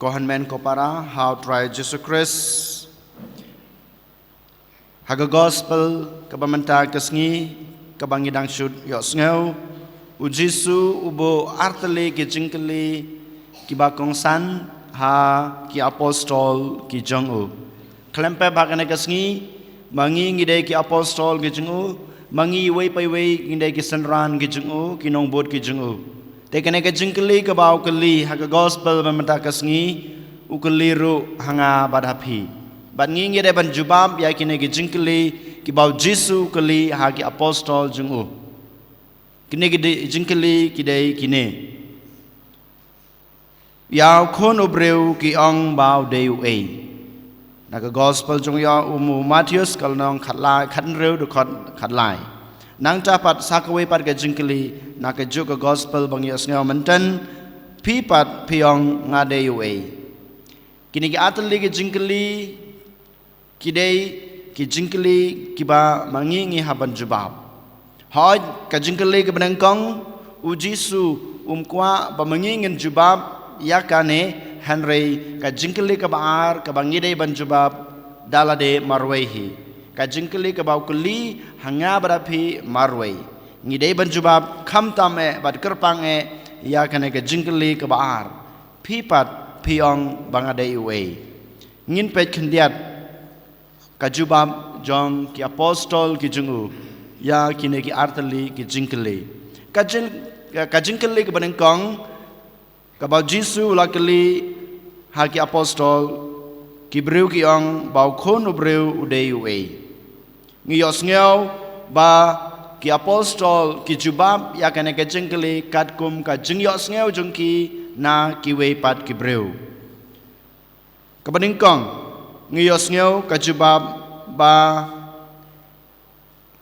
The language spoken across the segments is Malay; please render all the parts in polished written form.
Kohan men ko para how try Jesus Christ haga gospel kabamanta kasngi kabangidang shoot yos ngau u Jesu ubo artele ki jingkeli ki bakong san ha ki apostol ki jongu klempe bagane kasngi mangi ngide ki apostol ki jongu mangi wei pai wei ngide ki sanran ki jongu ki nong bot ki jongu tekane ka jingkeli ka baw keli haga gospel bamanta kasngi u keliru hanga badhapi ban ngi ngide ban jubab ya kine ki jingkeli ki baw Jesu keli ha ki apostol jongu kine ki jingkeli kidai kine yaw khon obreu ki ong baw deu e na ka gospel jong ya Matthews kal nong khatlai khan reu du khatlai nang ta pat sakwe pat ka jingkeli na ka ju ka gospel bang yas ngaw mantan pi pat piong nga deu e kini ki atli ki jingkeli kidai ki jingkeli ki ba mangi haban jubab hoi ka jingkeli ka benangkong u Jesu kwa ba mangi ngin jubab yakane Henry ka jingkeli ka baar ka bangide ban jubab dalade marwehi ka jingkeli ka baw kuli hanga barapi marwei ngide ban jubab kham tame bad kerpang e yakane ka jingkeli ka baar pipat piong bangade uwe ngin pet khendiat ka jubab jong ki apostol ki jungu ya kine ki artali ki jingkeli ka jingkeli ka benangkong kabaw Jesu lakali haki apostol kibreu ki ong baw khon obreu udeu e ngiyos ngeu ba ki apostol ki jubab yakane ka jingkeli katkum ka jingyos ngeu jungki na kiwe pat kibreu kabaningkong ngiyos ngeu ka jubab ba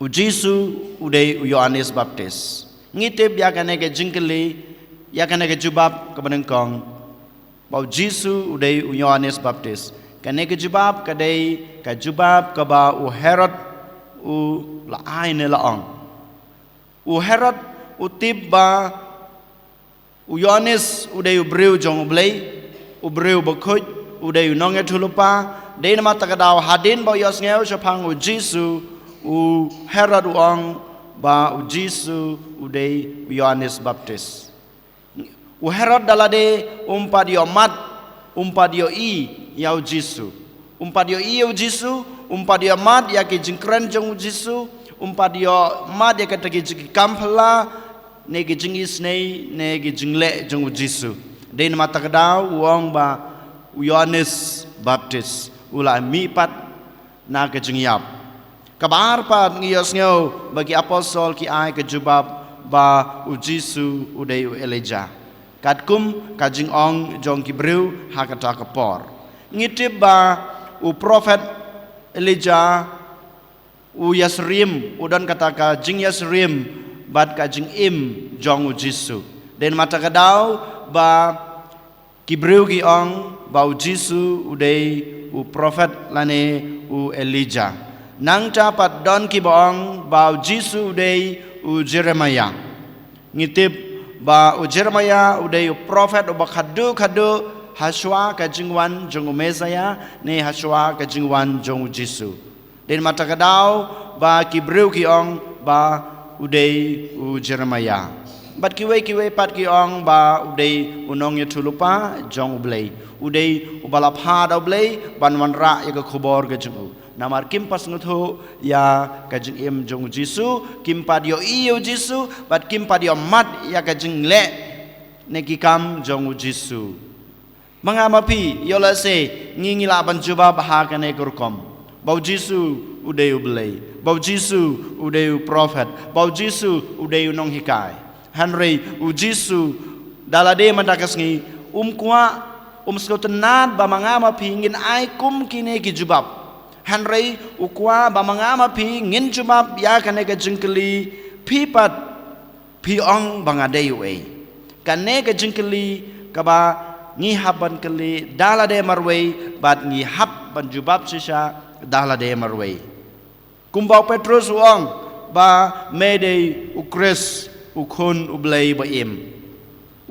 u Jesu udei u Yohanes Baptis ngitip yakane ka jingkeli yakane ka jubab kabanangkong baw Jesu udei u Yohanes Baptis kane ka jubab kadai ka jubab ka ba u Herod u laai ne laong u Herod u tip ba u Yohanes udei u breu jong blei u breu bakhoj udei u nonge thulupa dei nama takadaw hadin baw yos ngeu chapang u Jesu u Herod u ong ba u Jesu udei u Yohanes Baptis u Herod dalade umpadio mat umpadio i yau Jesu umpadio i yau Jesu umpadio mat ya ke jingkran jong Jesu umpadio mat ya ke tagi jiki kampla ne ke jingis nei ne ke jingle jong Jesu den mata kadaw wong ba u Yohanes Baptis ula mi pat na ke jingyap kabar pat ngiyos ngeu bagi apostol ki ai ke jubab ba u Jesu udei u Elijah katkum kajing ong jong kibreu hakata kapor ngitip ba u prophet Elijah u Yasrim udan kata ka jing Yasrim bat kajing im jong u Jesu den mata kadaw ba kibreu ki ong ba u Jesu udei u prophet lane u Elijah nang capat don ki baong ba u Jesu udei u Jeremiah ngitip ba u Jeremiah udai u prophet u khadu haswa ka jingwan jong Mesaya ne haswa ka jingwan jong Jesu den mata kadaw ba kibreu ki ong ba udai u Jeremiah bat kiwe pat ki ong ba udai unong ye thulupa jong blei udai u balapha daw blei banwan ra ya ka khobor ka jong namar kimpas ngutho ya kajing im jong Jesu kimpadio iyo Jesu bat kimpadio mat ya kajing le nekikam jong Jesu mangamapi yola se ngingila ban jubab ha kane kurkom baw Jesu udeu blei baw Jesu udeu prophet baw Jesu udeu nong hikai Henry u Jesu dalade mandakasngi kwa skotenat ba mangamapi ngin ai kum kine ki jubab Henry ukwa ba mangama pi ngin jubab ya kane ka jingkeli pipat piong bangadeu e kane ka jingkeli ka ba ngi haban keli dalade marwei bat ngi hab ban jubab sisa dalade marwei kumbau Petrus uang ba mede u Chris u khon u blei ba im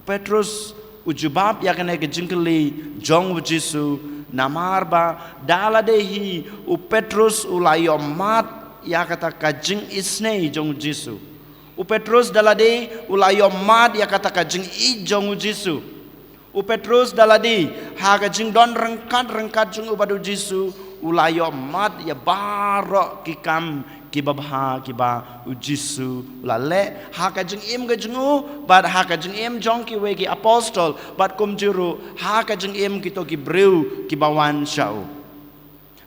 Petrus ujubab ya kene ke jingkeli jong u Jisu namar ba daladehi u Petrus ulayo mat ya kata kajing isne jong Jisu u Petrus dalade ulayo mat ya kata kajing I jong u Jisu u Petrus dalade ha kajing don rengkat jong u badu Jisu ulayo mat ya barok kikam kibabha kiba u Jisu lale ha kajing im kajingu bad ha kajing im jong ki we ki apostol bad kum juru ha kajing im kito ki breu ki bawan shau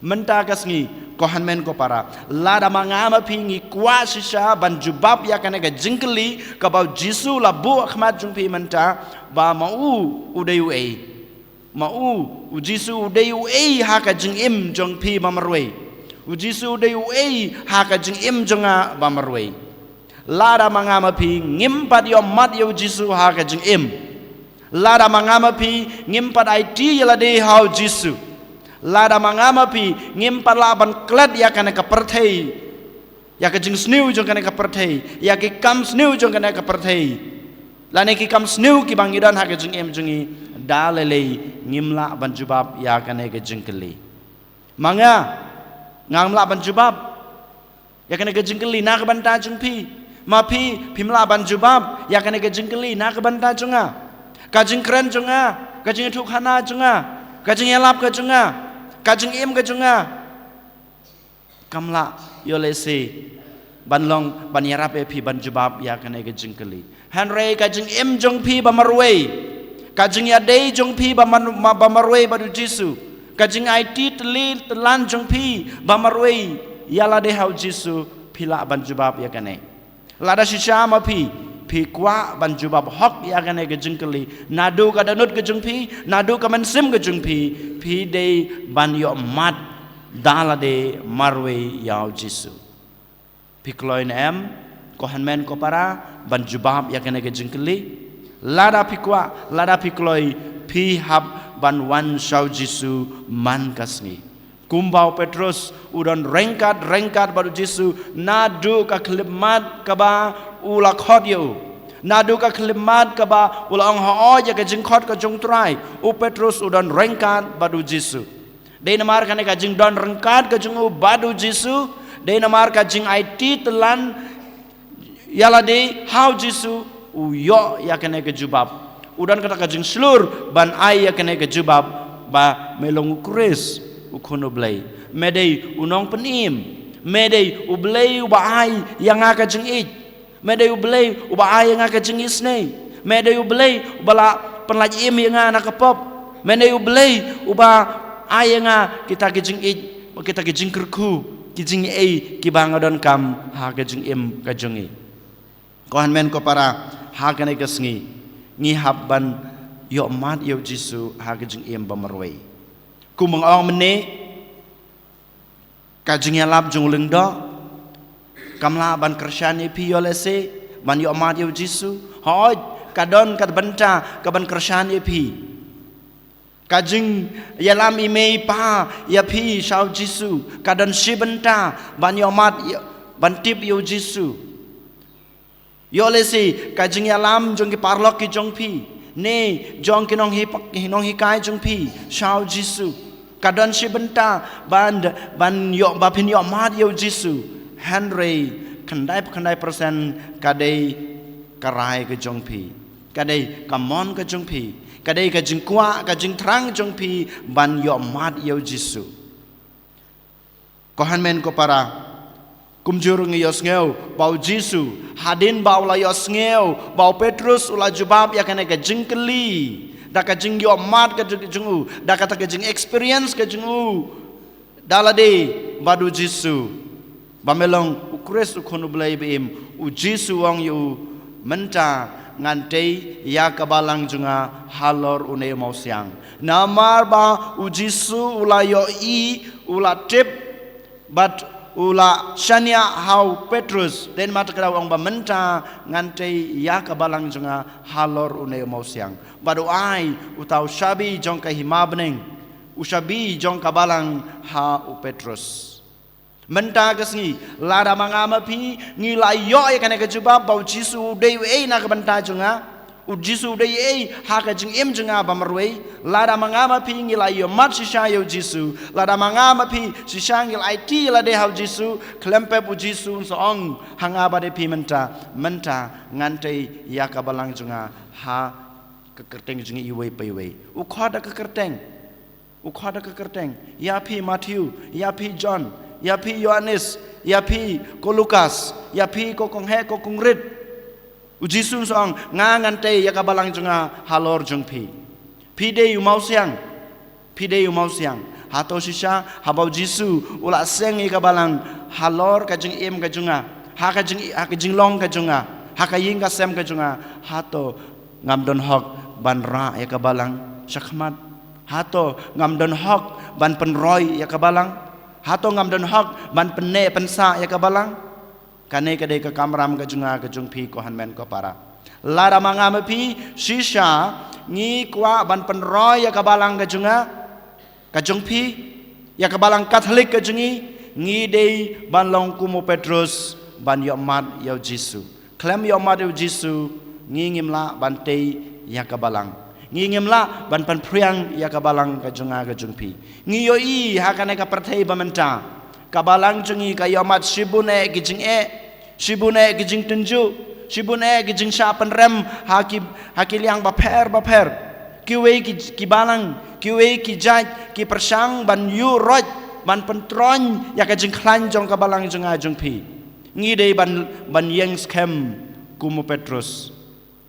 menta kasngi kohan men ko para lada mangama pingi kwa shisha ban jubab ya kana ka jingkeli ka ba Jisu la bu akhmat jung pi menta ba mau udayu ei mau u Jisu udayu ei ha kajing im jong pi mamarwe u Jisu de ei ha ka jing im jonga bamarwe lara mangama pi ngimpat yo mat yo Jisu ha ka jing im lara mangama pi ngimpat IT yala de hau Jisu lara mangama pi ngimpat laban klet ya kana ka perthei ya ka jing sniu jong kana ka perthei ya ki kam sniu jong kana ka perthei lane ki kam sniu ki bangidan ha ka jing im jongi dalele ngimla ban jubab ya kana ka jing keli manga ngamla ban jubab ya kena ke jingkeli na ke banta jung pi ma pi pimla ban jubab ya kena ke jingkeli na ke banta junga kajing keren junga kajing thuk hana junga kajing yalap ke junga kajing im ke junga kamla yolese ban long ban yarap e pi ban jubab ya kena ke jingkeli hanre kajing im jung pi bamarwe kajing ya dei jung pi bamarwe badu Jisu kajing IT telan jong pi bamarwe yala de hau Jisu pila ban jubab ya kane lada shisha ma pi kwa ban jubab hok ya kane ke jingkeli nadu ka danut ke jong pi nadu ka mensim ke jong pi de ban yo mat dala de marwe ya Jisu pi kloin em ko hanmen ko para ban jubab ya kane ke jingkeli lada pi kwa lada pi kloi pi hab ban wan shau Jisu man kasni kumbau Petrus udon rengkat baru Jisu nadu ka klimat kaba ula khot yo nadu ka klimat kaba ula ong ho ya ka jingkhot ka jong trai u Petrus udon rengkat baru Jisu de namar kane ka jing don rengkat ka jong badu Jisu de namar ka jing IT telan yala de how Jisu u yo ya kane ka jubab udan kata kajing slur ban ai ya kene ke jubab ba melong ukris ukono blai medei unong penim medei ublei uba ai yang aka jing ik medei ublei uba ai yang aka jing isne medei ublei ubala penlaji im yang ana kapop medei ublei uba ai yang kita kajing ik kita kajing kerku kajing ei kibangadon kam ha kajing im kajing kohan men ko para ha kene kesngi ngihab ban yo mat yo Jisu ha kajing im bamarwe kumang ong mene kajing yalap jung lengdo kamla ban kersyane pi yo lese ban yo mat yo Jisu hoj kadon kad benta ka ban kersyane pi kajing yalam imei pa ya pi shau Jisu kadon si benta ban yo mat ban tip yo Jisu yo lesi kajing yalam jong ki parlok ki jong pi ne jong ki nong hi kai jong pi shau Jisu kadon si benta ban yo bapin yo mat yo Jisu Henry kandai persen kadai karai ke jong pi kadai kamon ke jong pi kadai kajing kwa kajing terang jong pi ban yo mat yo Jisu kohan men ko para kumjurung yos ngeu bau Jisu hadin bau la yos ngeu bau Petrus ula jubab ya kene ke jingkeli da ka jing yo mat ka jingu da kata ke jing experience ka jingu dalade badu Jisu bamelong ukres ukono blai beim u Jisu wang yu menta ngante ya kabalang junga halor une mau siang namar ba u Jisu ula yo I ula tip but ula shania hau Petrus den mata kira ong ba menta ngante ya kabalang junga halor une mau siang badu ai utau shabi jong ka himabneng usabi jong kabalang ha u Petrus menta kasngi lada mangama pi ngilai yo ya kana ke jubab bau Jisu dei na ka benta junga Jisu dei haka jing im jenga bamarwei lada mangama pi ngila yo mat shisha yo Jisu lada mangama pi shisha ngil IT la de hau Jisu klempe bu Jisu soong hanga ba de pi menta ngante ya kabalang jenga ha kekerteng jengi iwei peiwei ukhada kekerteng ya pi Matthew ya pi John ya pi Yohanes ya pi ko Lukas ya pi ko kong he ko kong rit Jisu song ngante ya kabalang jenga halor jeng pi de yu mau siang hato shisha habau Jisu ula seng ya kabalang halor ka jeng im ka jenga ha ka jeng long ka jenga ha ka ying ka sem ka jenga hato ngamdon hok ban ra ya kabalang syakmat hato ngamdon hok ban penroy ya kabalang hato ngamdon hok ban penne pensa ya kabalang kane kade ke kamram ke junga ke jung pi ko hanmen ko para lara mangam pi shisha ngi kwa ban penroy ya kabalang ke junga ke jung pi ya kabalang Katolik ke jungi ngi dei ban long kumo Petrus ban yomat ya Jisu klem yomat ya Jisu ngi ngimla ban tei ya kabalang ngi ngimla ban pan priang ya kabalang ke junga ke jung pi ngi yo i hakane ka perthei bamenta kabalang jungi ka yomat shibune gijing tenju shibune gijing shapan rem haki liang baper kiwe ki balang kiwe ki jaj ki persang ban yu roj ban pentron ya ka jing klan jong kabalang junga jung pi ngi dei ban yang scam kumu Petrus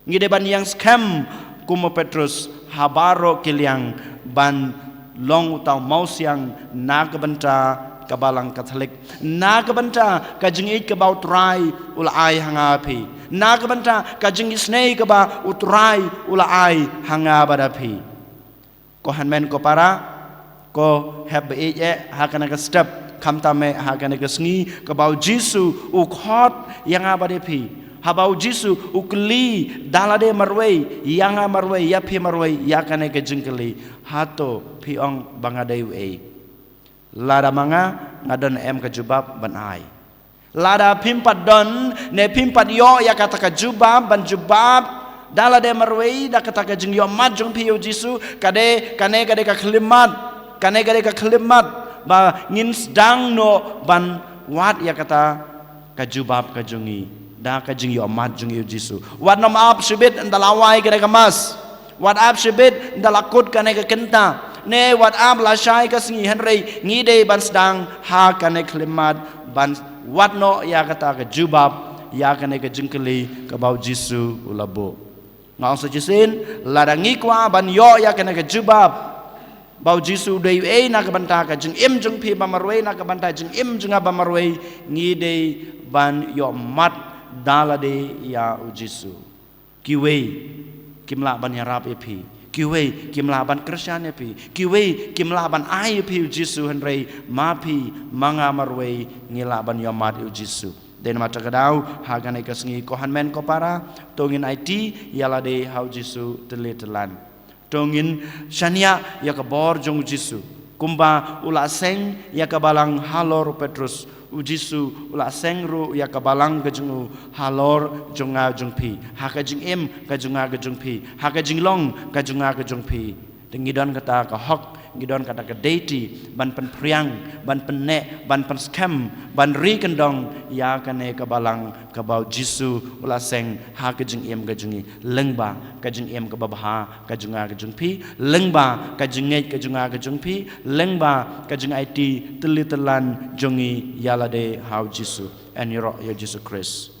ngi dei ban yang scam kumu Petrus habaro kiliang ban long utau mausiang nagbenta kabalang Katolik nagbenta kajing ik kabau trai ulai hangapi nagbenta kajing isnei kaba utrai ulai hangabadapi ko hanmen ko para ko heb hakana ka step kamtame hakana ka sngi kabau Jisu ukhot yang abadapi habau Jisu ukli dalade marwei yang marwei ya pi marwei ya kana ka jingkeli hato piong bangadai lada manga ngadon em ke jubab ban ai lada pimpat don ne pimpat yo ya kata ke jubab ban jubab dala de marwei da kata ke jing yo mat jung pi yo Jisu kade ka klimat ba ngin sedang no ban wat ya kata ke jubab ke jungi da ke jing yo mat jung yo Jisu wat nom ap shibit ndalawai kade ke mas wat ap shibit ndalakut kane ke kenta ne wat am la shai ka singi henry ngi de ban sedang ha kane klimat ban wat no ya kata ke jubab ya kane ke jingkeli ke bau Jisu ulabo ngau so jisin ladangi kwa ban yo ya kane ke jubab bau Jisu dei na ke banta ka jing im jung pi bamarwei na ke banta jing im junga bamarwei ngi de ban yo mat dala de ya Jisu kiwe kimla ban yarap epi kiwe kimla ban Kristyan pi kiwe kimla ban ai pi Jisu henrei mapi manga marwei ngila ban yomat Jisu den mata kadau hagane kasngi ko hanmen ko para tongin IT yala de hau Jisu teletelan tongin shania ya kabor jong Jisu kumba ula seng ya kabalang halor Petrus Jisu ula sengru ya kabalang kajungu halor jonga jungpi hakajing em kajunga kajungpi hakajing long kajunga kajungpi ngidon kata ka hok ngidon kata ka deity ban pen priang ban penne ban pen scam ban ri kendong ya kane kabalang kabau Jisu ula seng hakajing em kajungi lengba kajing em kababha kajunga kajungpi lengba kajingej kajunga kajungpi lengba kajing IT telitelan jongi yalade hau Jisu and ya Jisu Christ